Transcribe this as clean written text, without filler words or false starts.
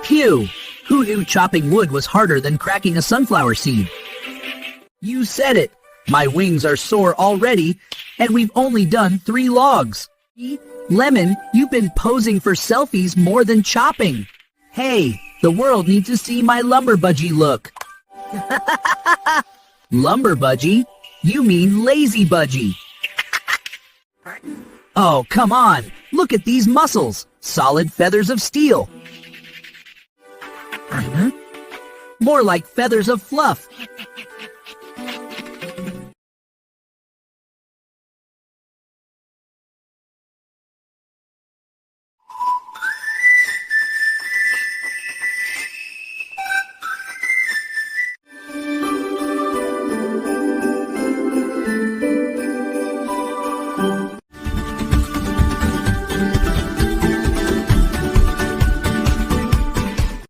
Phew! Who knew chopping wood was harder than cracking a sunflower seed? You said it! My wings are sore already, and we've only done 3 logs. Lemon, you've been posing for selfies more than chopping. Hey, the world needs to see my lumber budgie look. Lumber budgie? You mean lazy budgie. Oh, come on! Look at these muscles! Solid feathers of steel. More like feathers of fluff.